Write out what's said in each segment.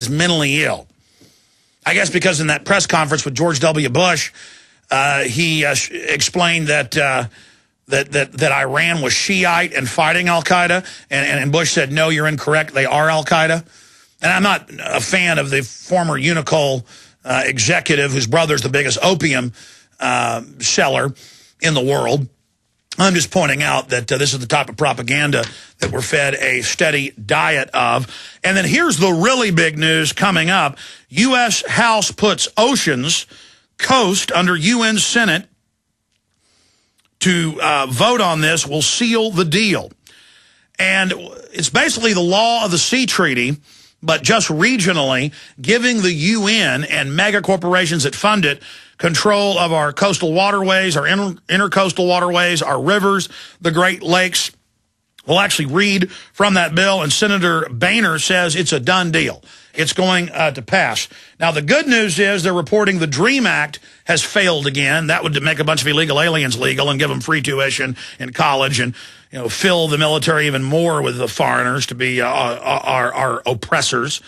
is mentally ill. I guess because in that press conference with George W. Bush, he explained that that Iran was Shiite and fighting al-Qaeda, and Bush said, no, you're incorrect, they are al-Qaeda. And I'm not a fan of the former Unicol executive whose brother's the biggest opium seller in the world. I'm just pointing out that this is the type of propaganda that we're fed a steady diet of. And then here's the really big news coming up. U.S. House puts oceans coast under UN Senate to vote on this, will seal the deal. And it's basically the law of the sea treaty, but just regionally, giving the UN and mega corporations that fund it control of our coastal waterways, our intercoastal waterways, our rivers, the Great Lakes. We'll actually read from that bill, and Senator Boehner says it's a done deal. It's going to pass. Now, the good news is they're reporting the DREAM Act has failed again. That would make a bunch of illegal aliens legal and give them free tuition in college and, you know, fill the military even more with the foreigners to be our oppressors.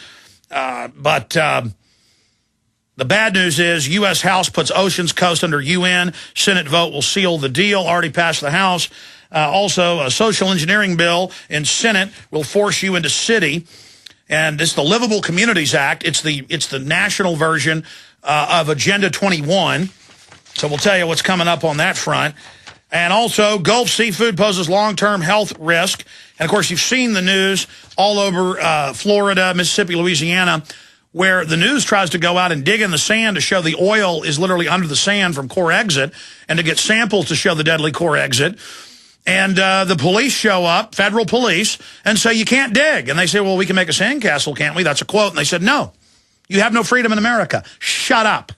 But the bad news is U.S. House puts oceans coast under UN. Senate vote will seal the deal. Already passed the House. Also, a social engineering bill in Senate will force you into city. And it's the Livable Communities Act. It's the national version of Agenda 21. So we'll tell you what's coming up on that front. And also, Gulf seafood poses long-term health risk. And, of course, you've seen the news all over Florida, Mississippi, Louisiana, where the news tries to go out and dig in the sand to show the oil is literally under the sand from core exit and to get samples to show the deadly core exit. And the police show up, federal police, and say, you can't dig. And they say, well, we can make a sandcastle, can't we? That's a quote. And they said, no, you have no freedom in America. Shut up.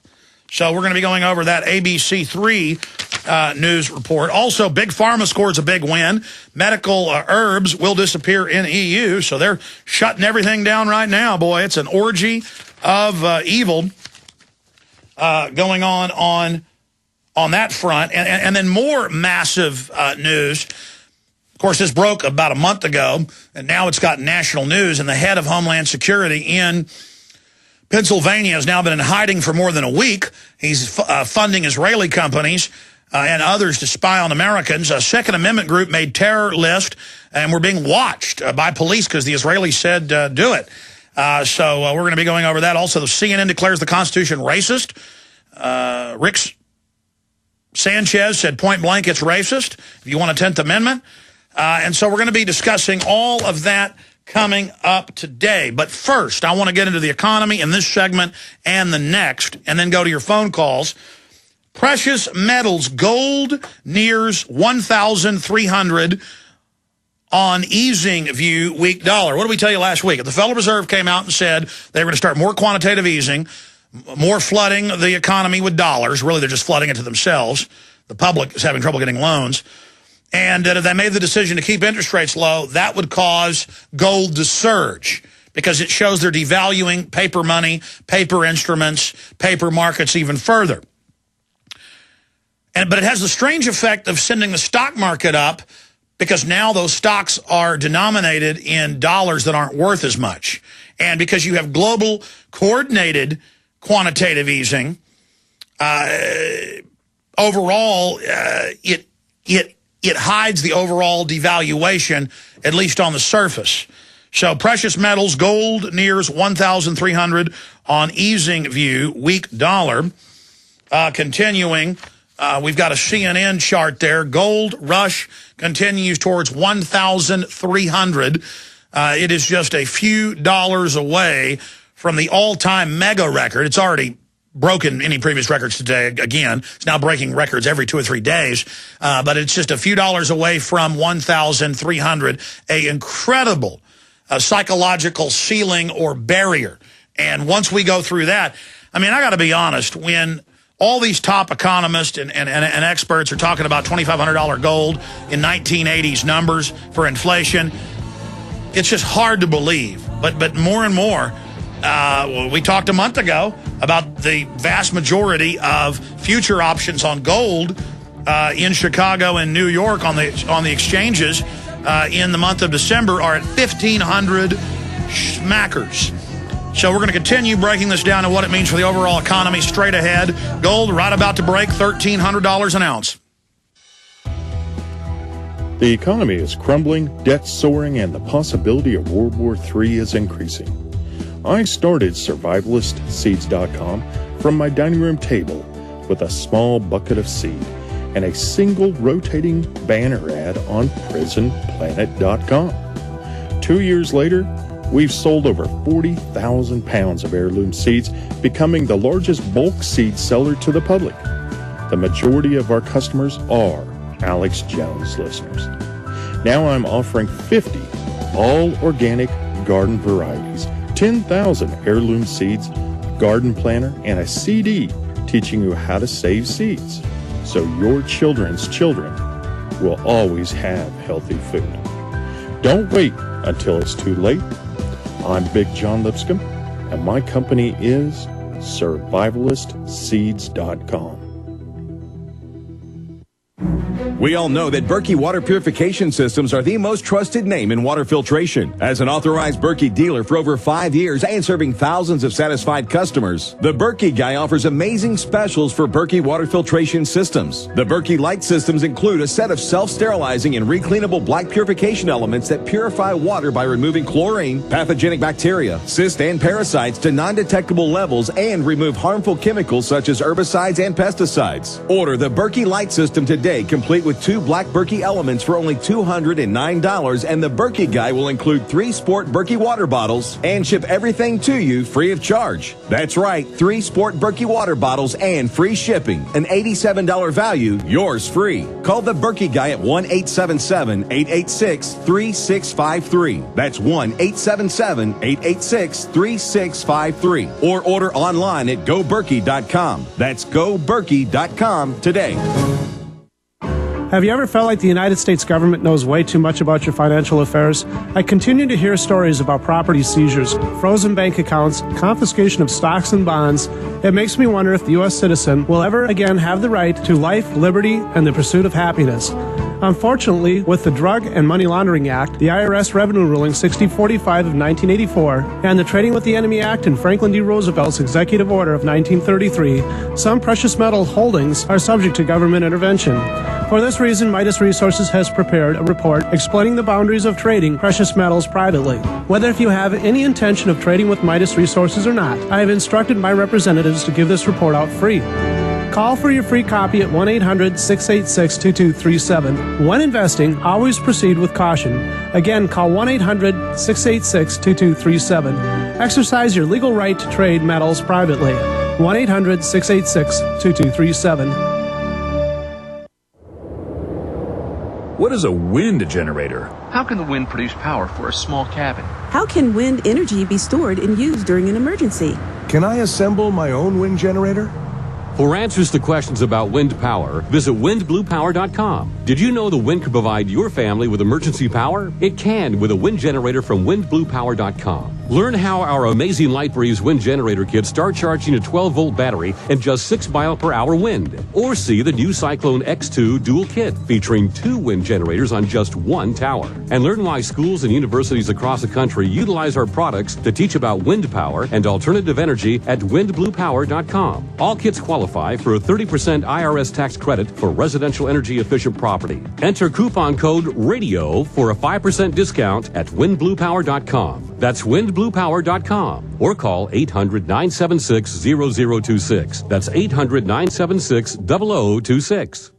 So we're going to be going over that ABC3 news report. Also, Big Pharma scores a big win. Medical herbs will disappear in EU, so they're shutting everything down right now, boy. It's an orgy of evil going on that front. And then more massive news. Of course, this broke about a month ago, and now it's got national news, and the head of Homeland Security in Pennsylvania has now been in hiding for more than a week. He's funding Israeli companies and others to spy on Americans. A Second Amendment group made terror list, and we're being watched by police because the Israelis said do it. So we're going to be going over that. Also, the CNN declares the Constitution racist. Rick Sanchez said point blank it's racist if you want a 10th Amendment. And so we're going to be discussing all of that coming up today. But first, I want to get into the economy in this segment and the next, and then go to your phone calls. Precious metals, gold nears 1,300 on easing view weak dollar. What did we tell you last week? The Federal Reserve came out and said they were going to start more quantitative easing, more flooding the economy with dollars. Really, they're just flooding it to themselves. The public is having trouble getting loans. And if they made the decision to keep interest rates low, that would cause gold to surge because it shows they're devaluing paper money, paper instruments, paper markets even further. But it has the strange effect of sending the stock market up because now those stocks are denominated in dollars that aren't worth as much. And because you have global coordinated quantitative easing, overall, it hides the overall devaluation, at least on the surface. So precious metals, gold nears 1,300 on easing view, weak dollar. Continuing, we've got a CNN chart there. Gold rush continues towards 1,300. It is just a few dollars away from the all-time mega record. It's already broken any previous records today. Again, it's now breaking records every 2 or 3 days. But it's just a few dollars away from 1,300, an incredible psychological ceiling or barrier. And once we go through that, I mean, I got to be honest, when all these top economists and experts are talking about $2,500 gold in 1980s numbers for inflation, it's just hard to believe. But more and more, we talked a month ago about the vast majority of future options on gold in Chicago and New York on the exchanges in the month of December are at 1,500 schmackers. So we're going to continue breaking this down and what it means for the overall economy straight ahead. Gold right about to break $1,300 an ounce. The economy is crumbling, debt soaring, and the possibility of World War III is increasing. I started survivalistseeds.com from my dining room table with a small bucket of seed and a single rotating banner ad on prisonplanet.com. 2 years later, we've sold over 40,000 pounds of heirloom seeds, becoming the largest bulk seed seller to the public. The majority of our customers are Alex Jones listeners. Now I'm offering 50 all-organic garden varieties, 10,000 heirloom seeds, garden planner, and a CD teaching you how to save seeds so your children's children will always have healthy food. Don't wait until it's too late. I'm Big John Lipscomb, and my company is survivalistseeds.com. We all know that Berkey water purification systems are the most trusted name in water filtration. As an authorized Berkey dealer for over 5 years and serving thousands of satisfied customers, the Berkey Guy offers amazing specials for Berkey water filtration systems. The Berkey Light systems include a set of self-sterilizing and recleanable black purification elements that purify water by removing chlorine, pathogenic bacteria, cysts, and parasites to non-detectable levels and remove harmful chemicals such as herbicides and pesticides. Order the Berkey Light system today, complete with 2 black Berkey elements for only $209, and the Berkey Guy will include 3 Sport Berkey water bottles and ship everything to you free of charge. That's right, 3 Sport Berkey water bottles and free shipping. An $87 value, yours free. Call the Berkey Guy at 1-877-886-3653. That's 1-877-886-3653. Or order online at goberkey.com. That's goberkey.com today. Have you ever felt like the United States government knows way too much about your financial affairs? I continue to hear stories about property seizures, frozen bank accounts, confiscation of stocks and bonds. It makes me wonder if the U.S. citizen will ever again have the right to life, liberty, and the pursuit of happiness. Unfortunately, with the Drug and Money Laundering Act, the IRS Revenue Ruling 6045 of 1984, and the Trading with the Enemy Act and Franklin D. Roosevelt's Executive Order of 1933, some precious metal holdings are subject to government intervention. For this reason, Midas Resources has prepared a report explaining the boundaries of trading precious metals privately. Whether if you have any intention of trading with Midas Resources or not, I have instructed my representatives to give this report out free. Call for your free copy at 1-800-686-2237. When investing, always proceed with caution. Again, call 1-800-686-2237. Exercise your legal right to trade metals privately. 1-800-686-2237. What is a wind generator? How can the wind produce power for a small cabin? How can wind energy be stored and used during an emergency? Can I assemble my own wind generator? For answers to questions about wind power, visit windbluepower.com. Did you know the wind can provide your family with emergency power? It can with a wind generator from windbluepower.com. Learn how our amazing LightBreeze wind generator kits start charging a 12-volt battery and just 6 mile per hour wind. Or see the new Cyclone X2 dual kit featuring 2 wind generators on just 1 tower. And learn why schools and universities across the country utilize our products to teach about wind power and alternative energy at windbluepower.com. All kits qualify for a 30% IRS tax credit for residential energy efficient property. Enter coupon code RADIO for a 5% discount at windbluepower.com. That's windbluepower.com or call 800-976-0026. That's 800-976-0026.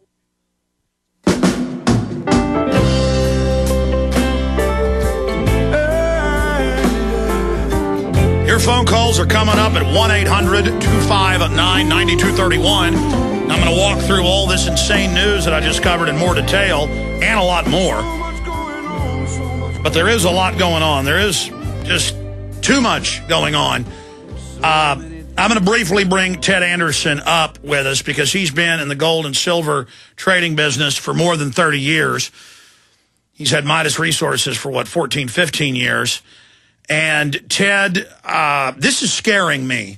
Your phone calls are coming up at 1-800-259-9231. I'm going to walk through all this insane news that I just covered in more detail and a lot more. But there is a lot going on. There is just too much going on. I'm going to briefly bring Ted Anderson up with us because he's been in the gold and silver trading business for more than 30 years. He's had Midas Resources for, 14, 15 years. And Ted, this is scaring me.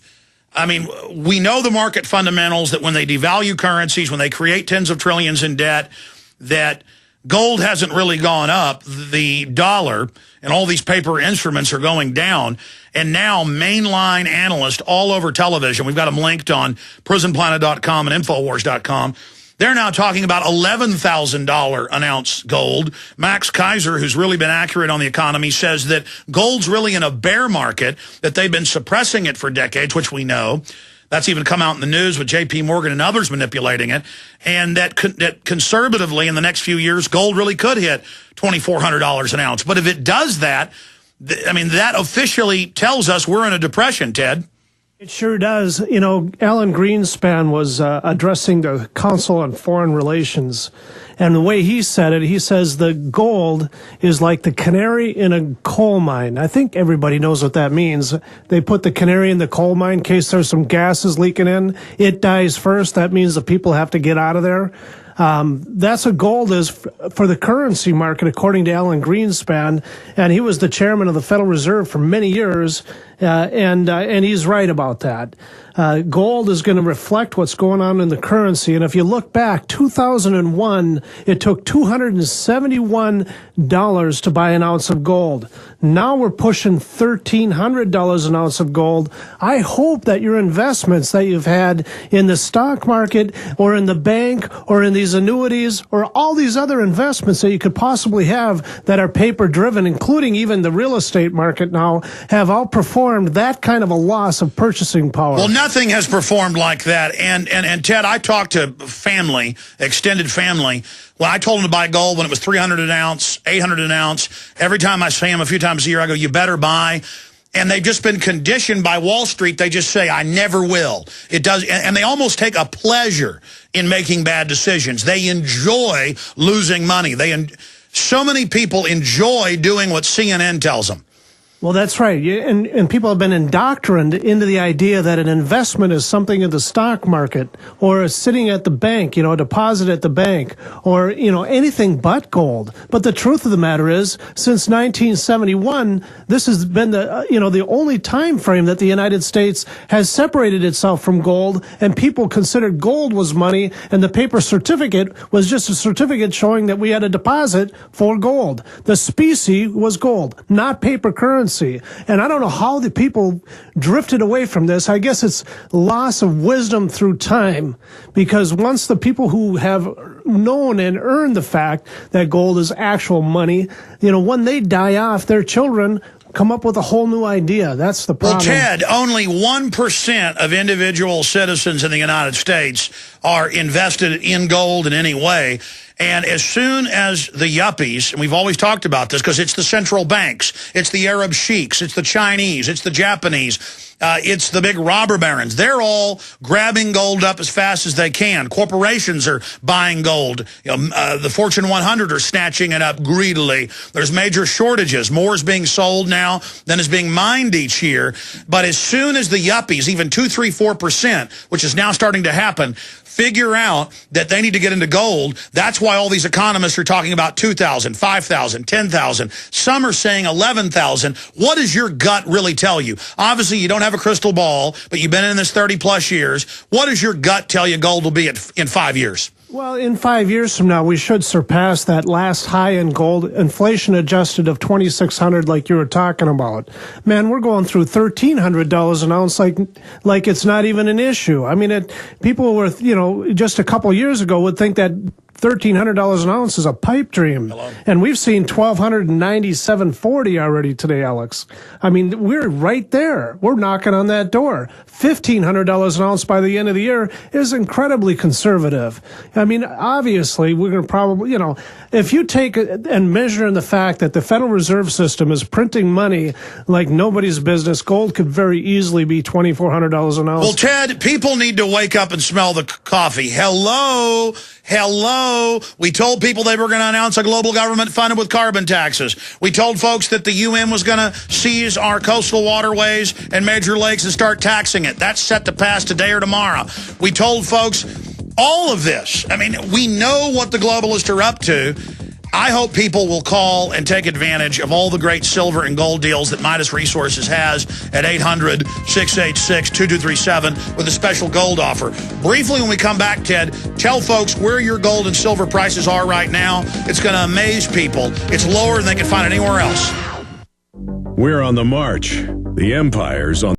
I mean, we know the market fundamentals that when they devalue currencies, when they create tens of trillions in debt, that gold hasn't really gone up. The dollar and all these paper instruments are going down. And now mainline analysts all over television, we've got them linked on prisonplanet.com and Infowars.com, they're now talking about $11,000 an ounce gold. Max Kaiser, who's really been accurate on the economy, says that gold's really in a bear market, that they've been suppressing it for decades, which we know. That's even come out in the news with J.P. Morgan and others manipulating it. And that conservatively, in the next few years, gold really could hit $2,400 an ounce. But if it does that, I mean, that officially tells us we're in a depression, Ted. It sure does. You know, Alan Greenspan was addressing the Council on Foreign Relations, and the way he said it, he says the gold is like the canary in a coal mine. I think everybody knows what that means. They put the canary in the coal mine in case there's some gases leaking in. It dies first. That means the people have to get out of there. That's what gold is for the currency market, according to Alan Greenspan, and he was the chairman of the Federal Reserve for many years, and he's right about that. Gold is going to reflect what's going on in the currency, and if you look back, 2001, it took $271 to buy an ounce of gold. Now we're pushing $1,300 an ounce of gold. I hope that your investments that you've had in the stock market or in the bank or in these annuities or all these other investments that you could possibly have that are paper-driven, including even the real estate market now, have outperformed that kind of a loss of purchasing power. Well, nothing has performed like that. And Ted, I talked to family, extended family. Well, I told them to buy gold when it was $300 an ounce, $800 an ounce. Every time I see them a few times a year, I go, you better buy. And they've just been conditioned by Wall Street. They just say, I never will. It does, and they almost take a pleasure in making bad decisions. They enjoy losing money. So many people enjoy doing what CNN tells them. Well, that's right. And people have been indoctrined into the idea that an investment is something in the stock market or sitting at the bank, a deposit at the bank or, anything but gold. But the truth of the matter is, since 1971, this has been the only time frame that the United States has separated itself from gold, and people considered gold was money and the paper certificate was just a certificate showing that we had a deposit for gold. The specie was gold, not paper currency. And I don't know how the people drifted away from this. I guess it's loss of wisdom through time, because once the people who have known and earned the fact that gold is actual money, when they die off, their children come up with a whole new idea. That's the problem. Well, Ted, only 1% of individual citizens in the United States are invested in gold in any way. And as soon as the yuppies, and we've always talked about this because it's the central banks, it's the Arab sheiks, it's the Chinese, it's the Japanese, it's the big robber barons. They're all grabbing gold up as fast as they can. Corporations are buying gold. The Fortune 100 are snatching it up greedily. There's major shortages. More is being sold now than is being mined each year. But as soon as the yuppies, even 2, 3, 4%, which is now starting to happen, figure out that they need to get into gold, that's why all these economists are talking about 2,000, 5,000, 10,000. Some are saying 11,000. What does your gut really tell you? Obviously, you don't have a crystal ball, but you've been in this 30-plus years. What does your gut tell you gold will be in 5 years? Well, in 5 years from now, we should surpass that last high in gold, inflation adjusted of $2,600 like you were talking about. Man, we're going through $1,300 an ounce like it's not even an issue. I mean, people were, just a couple years ago would think that $1,300 an ounce is a pipe dream. Hello. And we've seen $1,297.40 already today, Alex. I mean, we're right there. We're knocking on that door. $1,500 an ounce by the end of the year is incredibly conservative. I mean, obviously, we're going to probably, if you take and measure in the fact that the Federal Reserve System is printing money like nobody's business, gold could very easily be $2,400 an ounce. Well, Ted, people need to wake up and smell the coffee. Hello. We told people they were going to announce a global government funded with carbon taxes. We told folks that the UN was going to seize our coastal waterways and major lakes and start taxing it. That's set to pass today or tomorrow. We told folks all of this. I mean, we know what the globalists are up to. I hope people will call and take advantage of all the great silver and gold deals that Midas Resources has at 800-686-2237 with a special gold offer. Briefly, when we come back, Ted, tell folks where your gold and silver prices are right now. It's going to amaze people. It's lower than they can find it anywhere else. We're on the march. The empire's on